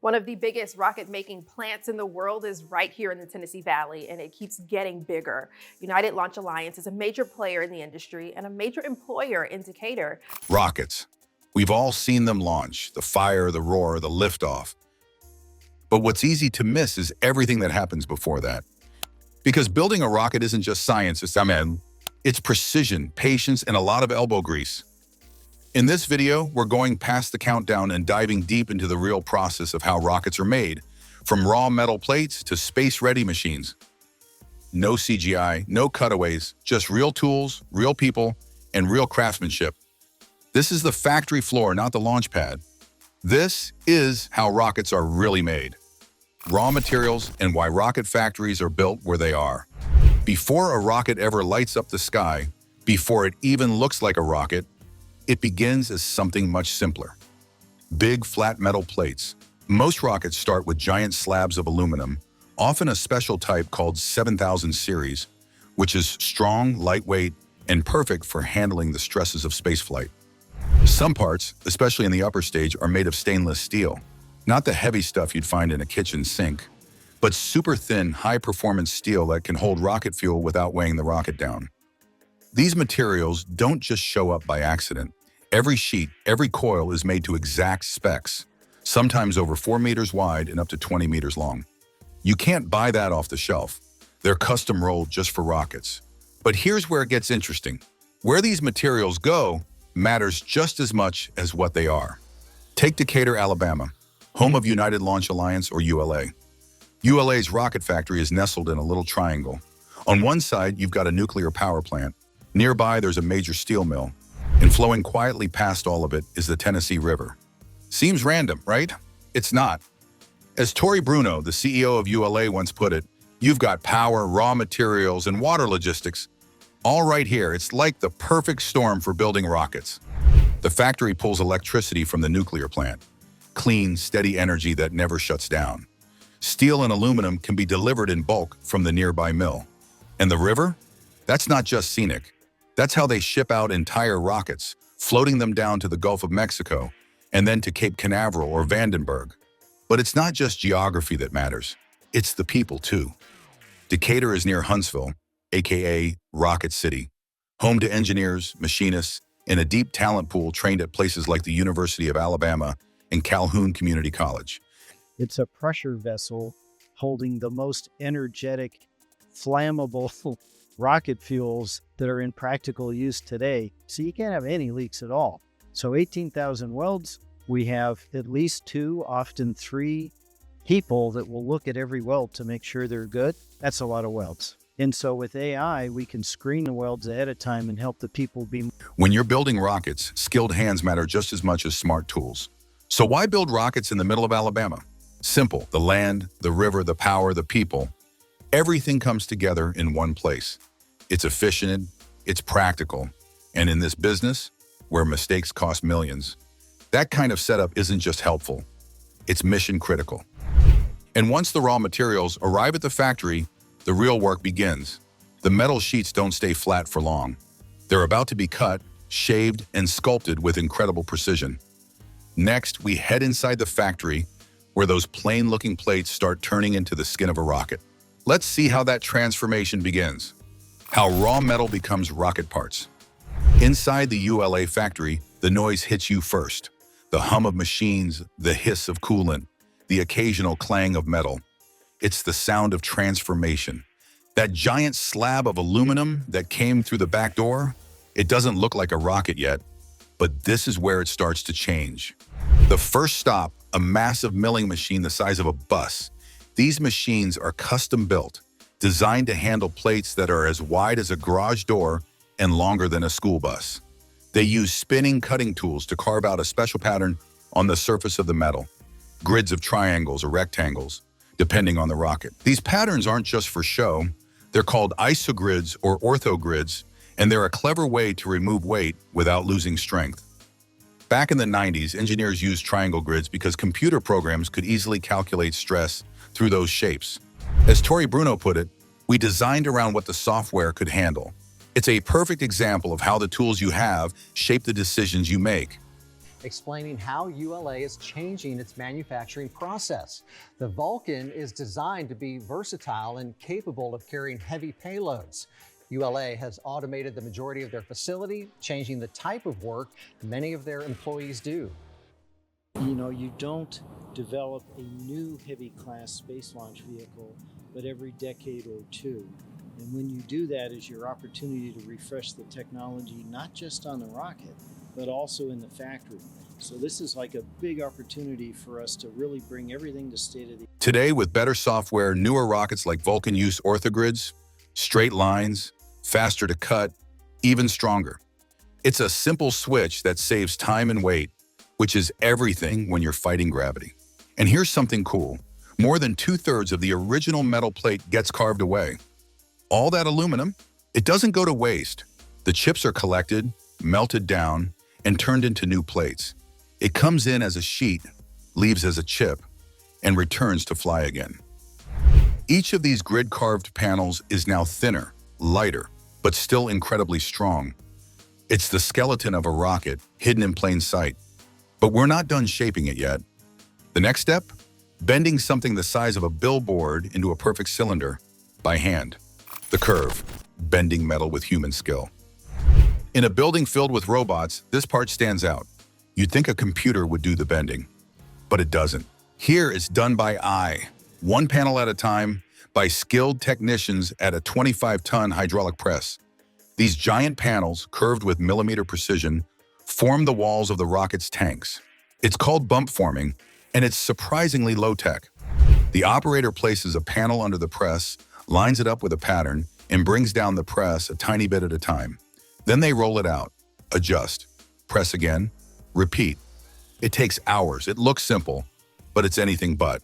One of the biggest rocket-making plants in the world is right here in the Tennessee Valley, and it keeps getting bigger. United Launch Alliance is a major player in the industry and a major employer in Decatur. Rockets. We've all seen them launch, the fire, the roar, the liftoff. But what's easy to miss is everything that happens before that. Because building a rocket isn't just science, it's precision, patience, and a lot of elbow grease. In this video, we're going past the countdown and diving deep into the real process of how rockets are made, from raw metal plates to space-ready machines. No CGI, no cutaways, just real tools, real people, and real craftsmanship. This is the factory floor, not the launch pad. This is how rockets are really made. Raw materials and why rocket factories are built where they are. Before a rocket ever lights up the sky, before it even looks like a rocket, it begins as something much simpler. Big, flat metal plates. Most rockets start with giant slabs of aluminum, often a special type called 7000 series, which is strong, lightweight, and perfect for handling the stresses of spaceflight. Some parts, especially in the upper stage, are made of stainless steel. Not the heavy stuff you'd find in a kitchen sink, but super thin, high-performance steel that can hold rocket fuel without weighing the rocket down. These materials don't just show up by accident. Every sheet, every coil is made to exact specs, sometimes over 4 meters wide and up to 20 meters long. You can't buy that off the shelf. They're custom rolled just for rockets. But here's where it gets interesting. Where these materials go matters just as much as what they are. Take Decatur, Alabama, home of United Launch Alliance, or ULA. ULA's rocket factory is nestled in a little triangle. On one side, you've got a nuclear power plant. Nearby, there's a major steel mill. And flowing quietly past all of it is the Tennessee River. Seems random, right? It's not. As Tori Bruno, the CEO of ULA, once put it, you've got power, raw materials, and water logistics all right here. It's like the perfect storm for building rockets. The factory pulls electricity from the nuclear plant. Clean, steady energy that never shuts down. Steel and aluminum can be delivered in bulk from the nearby mill. And the river? That's not just scenic. That's how they ship out entire rockets, floating them down to the Gulf of Mexico and then to Cape Canaveral or Vandenberg. But it's not just geography that matters. It's the people, too. Decatur is near Huntsville, aka Rocket City, home to engineers, machinists, and a deep talent pool trained at places like the University of Alabama and Calhoun Community College. It's a pressure vessel holding the most energetic, flammable rocket fuels that are in practical use today. So you can't have any leaks at all. So 18,000 welds, we have at least 2, often 3 people that will look at every weld to make sure they're good. That's a lot of welds. And so with AI, we can screen the welds ahead of time and help the people be. When you're building rockets, skilled hands matter just as much as smart tools. So why build rockets in the middle of Alabama? Simple. The land, the river, the power, the people. Everything comes together in one place. It's efficient, it's practical, and in this business, where mistakes cost millions, that kind of setup isn't just helpful, it's mission critical. And once the raw materials arrive at the factory, the real work begins. The metal sheets don't stay flat for long. They're about to be cut, shaved, and sculpted with incredible precision. Next, we head inside the factory, where those plain-looking plates start turning into the skin of a rocket. Let's see how that transformation begins. How raw metal becomes rocket parts. Inside the ULA factory, the noise hits you first. The hum of machines, the hiss of coolant, the occasional clang of metal. It's the sound of transformation. That giant slab of aluminum that came through the back door, it doesn't look like a rocket yet, but this is where it starts to change. The first stop, a massive milling machine the size of a bus. These machines are custom built, designed to handle plates that are as wide as a garage door and longer than a school bus. They use spinning cutting tools to carve out a special pattern on the surface of the metal, grids of triangles or rectangles, depending on the rocket. These patterns aren't just for show. They're called isogrids or orthogrids, and they're a clever way to remove weight without losing strength. Back in the 90s, engineers used triangle grids because computer programs could easily calculate stress through those shapes. As Tori Bruno put it, we designed around what the software could handle. It's a perfect example of how the tools you have shape the decisions you make. explaining how ULA is changing its manufacturing process. The Vulcan is designed to be versatile and capable of carrying heavy payloads. ULA has automated the majority of their facility, changing the type of work many of their employees do. You know, you don't develop a new heavy class space launch vehicle, but every decade or two. And when you do that is your opportunity to refresh the technology, not just on the rocket, but also in the factory. So this is like a big opportunity for us to really bring everything to state of the art. Today, with better software, newer rockets like Vulcan use orthogrids, straight lines, faster to cut, even stronger. It's a simple switch that saves time and weight, which is everything when you're fighting gravity. And here's something cool. More than 2/3 of the original metal plate gets carved away. All that aluminum, it doesn't go to waste. The chips are collected, melted down, and turned into new plates. It comes in as a sheet, leaves as a chip, and returns to fly again. Each of these grid-carved panels is now thinner, lighter, but still incredibly strong. It's the skeleton of a rocket, hidden in plain sight. But we're not done shaping it yet. The next step? Bending something the size of a billboard into a perfect cylinder by hand. The curve, bending metal with human skill. In a building filled with robots, this part stands out. You'd think a computer would do the bending, but it doesn't. Here it's done by eye, one panel at a time, by skilled technicians at a 25-ton hydraulic press. These giant panels, curved with millimeter precision, form the walls of the rocket's tanks. It's called bump forming, and it's surprisingly low-tech. The operator places a panel under the press, lines it up with a pattern, and brings down the press a tiny bit at a time. Then they roll it out, adjust, press again, repeat. It takes hours. It looks simple, but it's anything but.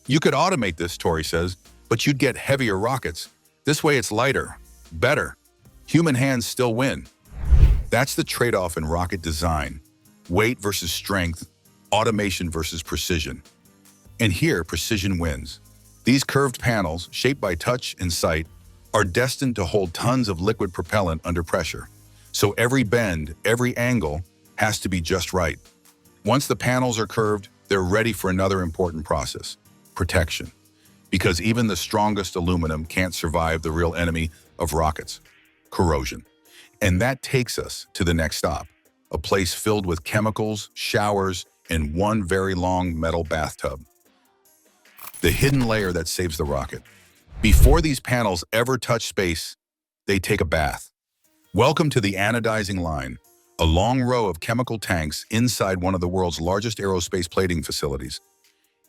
You could automate this, Tori says, but you'd get heavier rockets. This way it's lighter, better. Human hands still win. That's the trade-off in rocket design. Weight versus strength, automation versus precision. And here, precision wins. These curved panels, shaped by touch and sight, are destined to hold tons of liquid propellant under pressure. So every bend, every angle, has to be just right. Once the panels are curved, they're ready for another important process, protection. Because even the strongest aluminum can't survive the real enemy of rockets, corrosion. And that takes us to the next stop, a place filled with chemicals, showers, and one very long metal bathtub. The hidden layer that saves the rocket. Before these panels ever touch space, they take a bath. Welcome to the anodizing line, a long row of chemical tanks inside one of the world's largest aerospace plating facilities.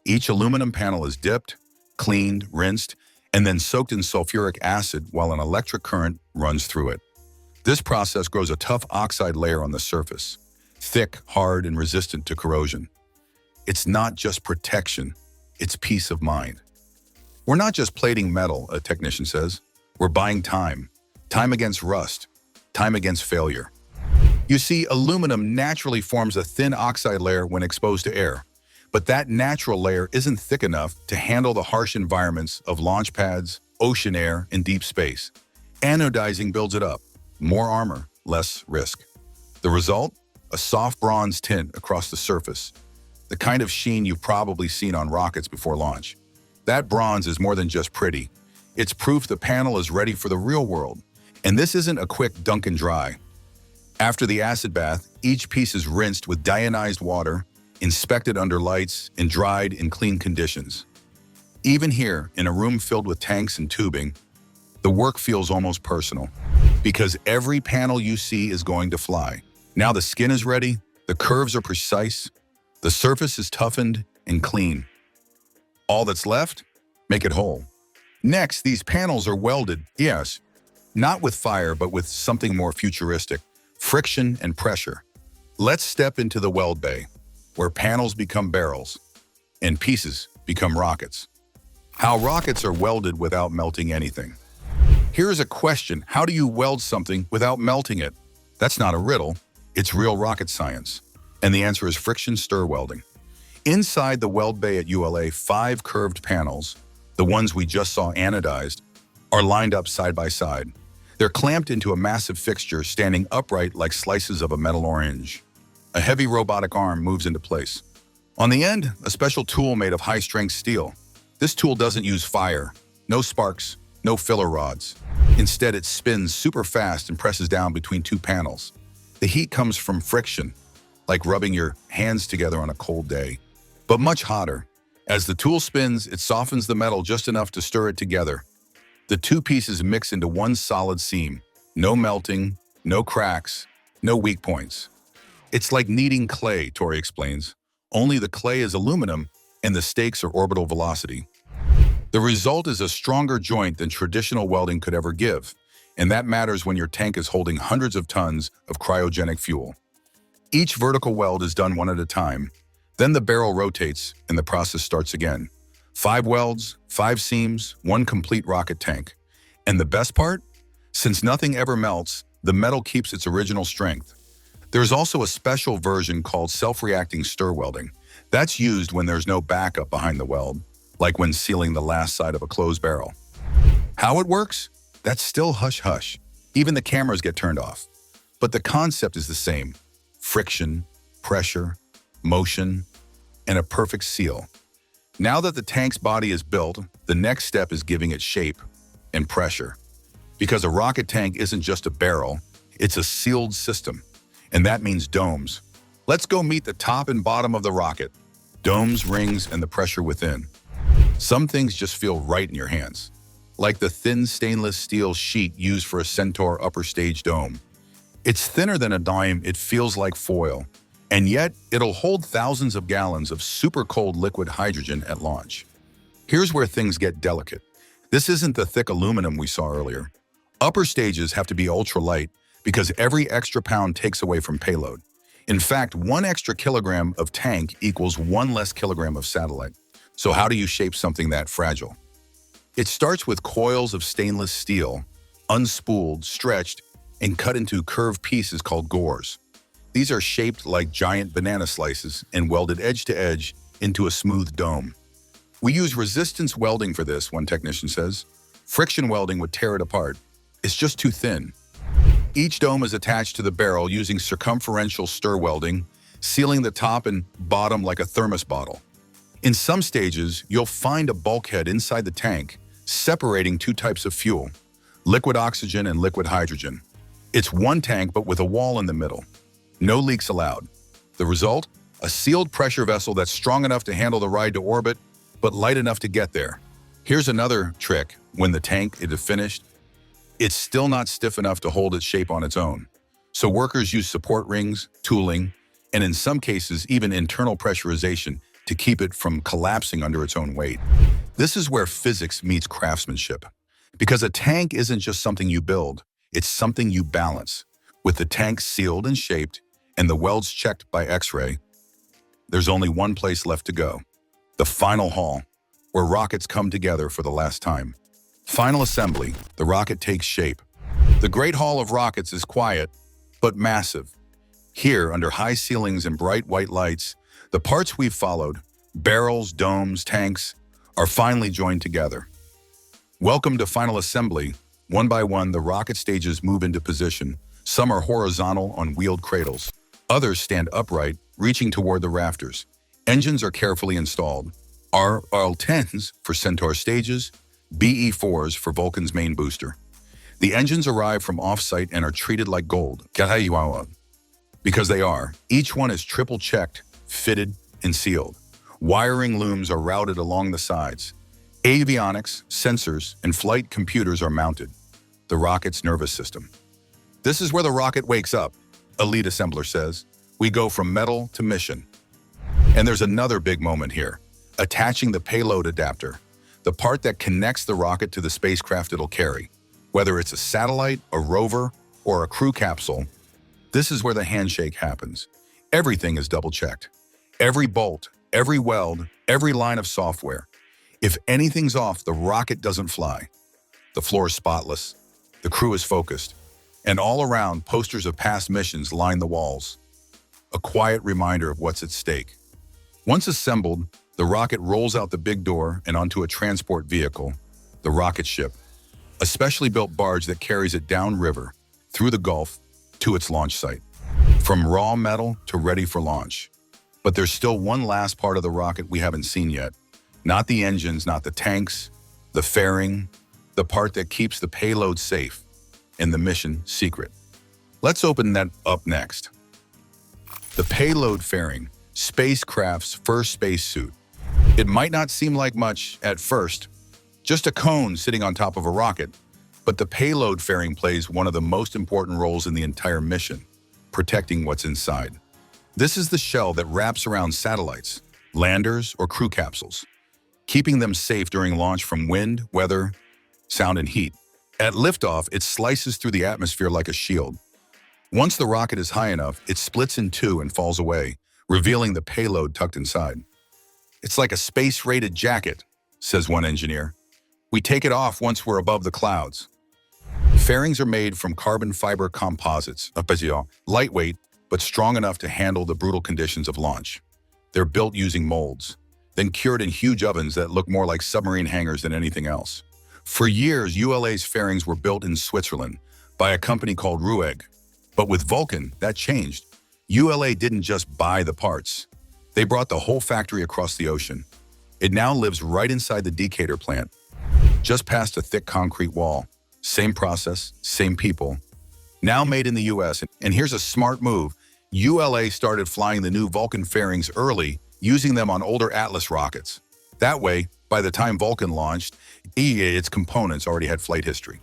Each aluminum panel is dipped, cleaned, rinsed, and then soaked in sulfuric acid while an electric current runs through it. This process grows a tough oxide layer on the surface, thick, hard, and resistant to corrosion. It's not just protection, it's peace of mind. We're not just plating metal, a technician says. We're buying time. Time against rust. Time against failure. You see, aluminum naturally forms a thin oxide layer when exposed to air. But that natural layer isn't thick enough to handle the harsh environments of launch pads, ocean air, and deep space. Anodizing builds it up. More armor, less risk. The result? A soft bronze tint across the surface. The kind of sheen you've probably seen on rockets before launch. That bronze is more than just pretty. It's proof the panel is ready for the real world. And this isn't a quick dunk and dry. After the acid bath, each piece is rinsed with deionized water, inspected under lights, and dried in clean conditions. Even here, in a room filled with tanks and tubing, the work feels almost personal, because every panel you see is going to fly. Now the skin is ready, the curves are precise, the surface is toughened and clean. All that's left? Make it whole. Next, these panels are welded, yes, not with fire, but with something more futuristic, friction and pressure. Let's step into the weld bay, where panels become barrels and pieces become rockets. How rockets are welded without melting anything. Here's a question: how do you weld something without melting it? That's not a riddle, it's real rocket science. And the answer is friction stir welding. Inside the weld bay at ULA, 5 curved panels, the ones we just saw anodized, are lined up side by side. They're clamped into a massive fixture standing upright like slices of a metal orange. a heavy robotic arm moves into place. On the end, a special tool made of high-strength steel. This tool doesn't use fire, no sparks, no filler rods. Instead, it spins super fast and presses down between two panels. The heat comes from friction, like rubbing your hands together on a cold day, but much hotter. As the tool spins, it softens the metal just enough to stir it together. The two pieces mix into one solid seam. No melting, no cracks, no weak points. It's like kneading clay, Tori explains. Only the clay is aluminum and the stakes are orbital velocity. The result is a stronger joint than traditional welding could ever give, and that matters when your tank is holding hundreds of tons of cryogenic fuel. Each vertical weld is done one at a time. Then the barrel rotates and the process starts again. 5 welds, 5 seams, 1 complete rocket tank. And the best part? Since nothing ever melts, the metal keeps its original strength. There's also a special version called self-reacting stir welding. That's used when there's no backup behind the weld, like when sealing the last side of a closed barrel. How it works? That's still hush-hush. Even the cameras get turned off. But the concept is the same. Friction, pressure, motion, and a perfect seal. Now that the tank's body is built, the next step is giving it shape and pressure. Because a rocket tank isn't just a barrel, it's a sealed system. And that means domes. Let's go meet the top and bottom of the rocket. Domes, rings, and the pressure within. Some things just feel right in your hands. Like the thin stainless steel sheet used for a Centaur upper stage dome. It's thinner than a dime, it feels like foil. And yet, it'll hold thousands of gallons of super cold liquid hydrogen at launch. Here's where things get delicate. This isn't the thick aluminum we saw earlier. Upper stages have to be ultralight because every extra pound takes away from payload. In fact, 1 extra kilogram of tank equals 1 less kilogram of satellite. So how do you shape something that fragile? It starts with coils of stainless steel, unspooled, stretched, and cut into curved pieces called gores. These are shaped like giant banana slices and welded edge to edge into a smooth dome. We use resistance welding for this, one technician says. Friction welding would tear it apart. It's just too thin. Each dome is attached to the barrel using circumferential stir welding, sealing the top and bottom like a thermos bottle. In some stages, you'll find a bulkhead inside the tank, separating 2 types of fuel, liquid oxygen and liquid hydrogen. It's one tank but with a wall in the middle. No leaks allowed. The result? A sealed pressure vessel that's strong enough to handle the ride to orbit, but light enough to get there. Here's another trick. When the tank is finished, it's still not stiff enough to hold its shape on its own. So workers use support rings, tooling, and in some cases even internal pressurization to keep it from collapsing under its own weight. This is where physics meets craftsmanship. Because a tank isn't just something you build, it's something you balance. With the tank sealed and shaped, and the welds checked by X-ray, there's only one place left to go. The final hall, where rockets come together for the last time. Final assembly, the rocket takes shape. The Great Hall of Rockets is quiet, but massive. Here, under high ceilings and bright white lights, the parts we've followed, barrels, domes, tanks, are finally joined together. Welcome to final assembly. One by one, the rocket stages move into position. Some are horizontal on wheeled cradles. Others stand upright, reaching toward the rafters. Engines are carefully installed. RL-10s for Centaur stages, BE-4s for Vulcan's main booster. The engines arrive from off-site and are treated like gold. Because they are. Each one is triple-checked, fitted, and sealed. Wiring looms are routed along the sides. Avionics, sensors, and flight computers are mounted. The rocket's nervous system. This is where the rocket wakes up, a lead assembler says. We go from metal to mission. And there's another big moment here. Attaching the payload adapter. The part that connects the rocket to the spacecraft it'll carry. Whether it's a satellite, a rover, or a crew capsule, this is where the handshake happens. Everything is double-checked. Every bolt, every weld, every line of software. If anything's off, the rocket doesn't fly. The floor is spotless. The crew is focused. And all around, posters of past missions line the walls. A quiet reminder of what's at stake. Once assembled, the rocket rolls out the big door and onto a transport vehicle, the rocket ship, a specially built barge that carries it downriver, through the Gulf, to its launch site. from raw metal to ready for launch. But there's still one last part of the rocket we haven't seen yet. Not the engines, not the tanks, the fairing, the part that keeps the payload safe and the mission secret. Let's open that up next. The payload fairing, spacecraft's first spacesuit. It might not seem like much at first, just a cone sitting on top of a rocket, but the payload fairing plays one of the most important roles in the entire mission, protecting what's inside. This is the shell that wraps around satellites, landers, or crew capsules, keeping them safe during launch from wind, weather, sound, and heat. At liftoff, it slices through the atmosphere like a shield. Once the rocket is high enough, it splits in two and falls away, revealing the payload tucked inside. It's like a space-rated jacket, says one engineer. We take it off once we're above the clouds. Fairings are made from carbon fiber composites, lightweight, but strong enough to handle the brutal conditions of launch. They're built using molds, then cured in huge ovens that look more like submarine hangars than anything else. For years, ULA's fairings were built in Switzerland by a company called Rueg. But with Vulcan, that changed. ULA didn't just buy the parts. They brought the whole factory across the ocean. It now lives right inside the Decatur plant, just past a thick concrete wall. Same process, same people. Now made in the US, and here's a smart move. ULA started flying the new Vulcan fairings early, using them on older Atlas rockets. That way, by the time Vulcan launched, its components already had flight history.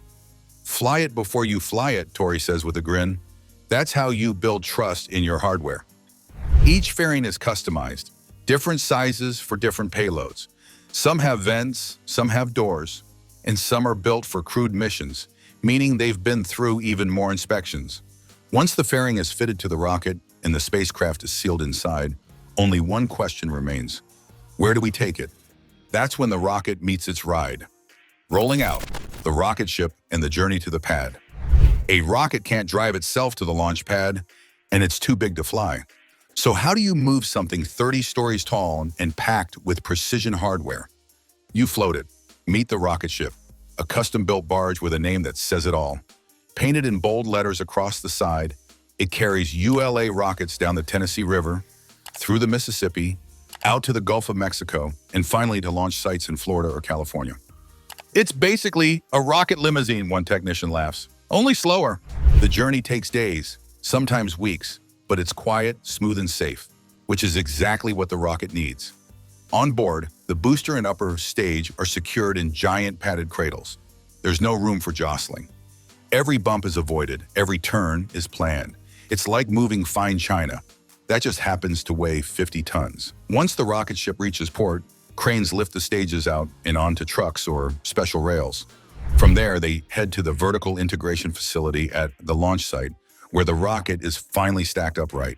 Fly it before you fly it, Tori says with a grin. That's how you build trust in your hardware. Each fairing is customized, different sizes for different payloads. Some have vents, some have doors, and some are built for crewed missions, meaning they've been through even more inspections. Once the fairing is fitted to the rocket and the spacecraft is sealed inside, only one question remains. Where do we take it? That's when the rocket meets its ride. Rolling out, the rocket ship and the journey to the pad. A rocket can't drive itself to the launch pad, and it's too big to fly. So how do you move something 30 stories tall and packed with precision hardware? You float it. Meet the rocket ship, a custom-built barge with a name that says it all. Painted in bold letters across the side, it carries ULA rockets down the Tennessee River, through the Mississippi, out to the Gulf of Mexico, and finally to launch sites in Florida or California. It's basically a rocket limousine, one technician laughs. Only slower. The journey takes days, sometimes weeks, but it's quiet, smooth, and safe, which is exactly what the rocket needs. On board, the booster and upper stage are secured in giant padded cradles. There's no room for jostling. Every bump is avoided, every turn is planned. It's like moving fine china. That just happens to weigh 50 tons. Once the rocket ship reaches port, cranes lift the stages out and onto trucks or special rails. From there, they head to the vertical integration facility at the launch site, where the rocket is finally stacked upright.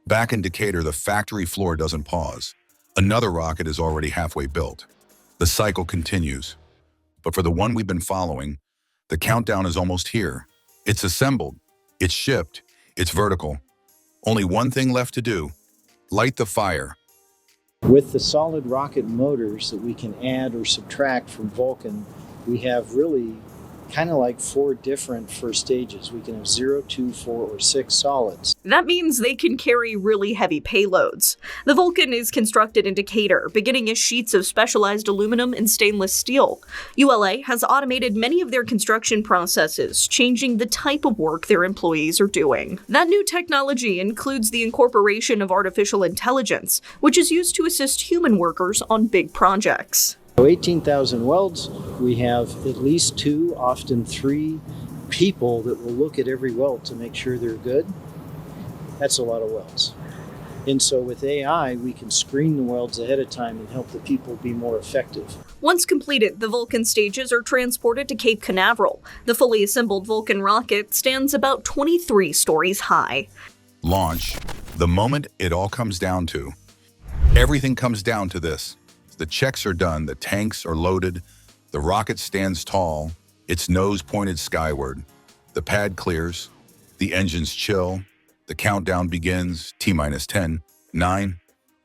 Back in Decatur, the factory floor doesn't pause. Another rocket is already halfway built. The cycle continues. But for the one we've been following, the countdown is almost here. It's assembled, it's shipped, it's vertical. Only one thing left to do: light the fire. With the solid rocket motors that we can add or subtract from Vulcan, we have really kind of like 4 different first stages. We can have 0, 2, 4, or 6 solids. That means they can carry really heavy payloads. The Vulcan is constructed in Decatur, beginning as sheets of specialized aluminum and stainless steel. ULA has automated many of their construction processes, changing the type of work their employees are doing. That new technology includes the incorporation of artificial intelligence, which is used to assist human workers on big projects. So 18,000 welds, we have at least 2, often 3 people that will look at every weld to make sure they're good. That's a lot of welds. And so with AI, we can screen the welds ahead of time and help the people be more effective. Once completed, the Vulcan stages are transported to Cape Canaveral. The fully assembled Vulcan rocket stands about 23 stories high. Launch, the moment it all comes down to. Everything comes down to this. The checks are done, the tanks are loaded, the rocket stands tall, its nose pointed skyward. The pad clears, the engines chill, the countdown begins, T-minus 10, 9.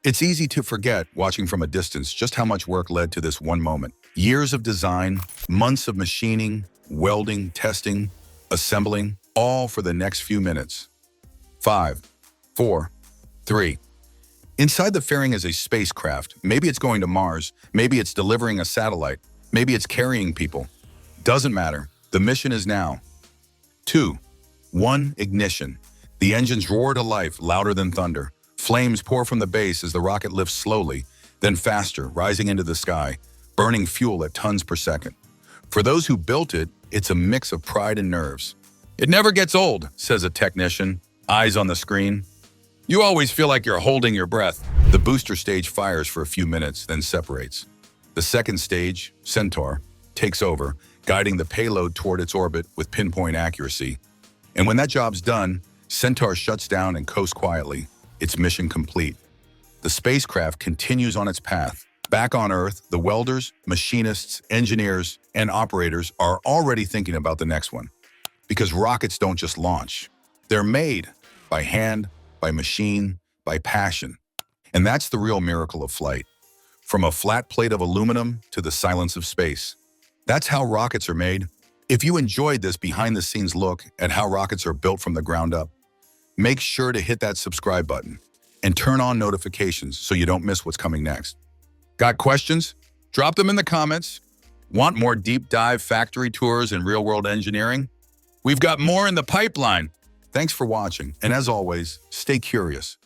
It's easy to forget, watching from a distance, just how much work led to this one moment. Years of design, months of machining, welding, testing, assembling, all for the next few minutes. 5, 4, 3. Inside the fairing is a spacecraft. Maybe it's going to Mars. Maybe it's delivering a satellite. Maybe it's carrying people. Doesn't matter. The mission is now. 2, 1, ignition. The engines roar to life, louder than thunder. Flames pour from the base as the rocket lifts slowly, then faster, rising into the sky, burning fuel at tons per second. For those who built it, it's a mix of pride and nerves. It never gets old, says a technician, eyes on the screen. You always feel like you're holding your breath. The booster stage fires for a few minutes, then separates. The second stage, Centaur, takes over, guiding the payload toward its orbit with pinpoint accuracy. And when that job's done, Centaur shuts down and coasts quietly, its mission complete. The spacecraft continues on its path. Back on Earth, the welders, machinists, engineers, and operators are already thinking about the next one. Because rockets don't just launch. They're made by hand, by machine, by passion. And that's the real miracle of flight. From a flat plate of aluminum to the silence of space. That's how rockets are made. If you enjoyed this behind-the-scenes look at how rockets are built from the ground up, make sure to hit that subscribe button and turn on notifications so you don't miss what's coming next. Got questions? Drop them in the comments. Want more deep dive factory tours and real-world engineering? We've got more in the pipeline. Thanks for watching, and as always, stay curious.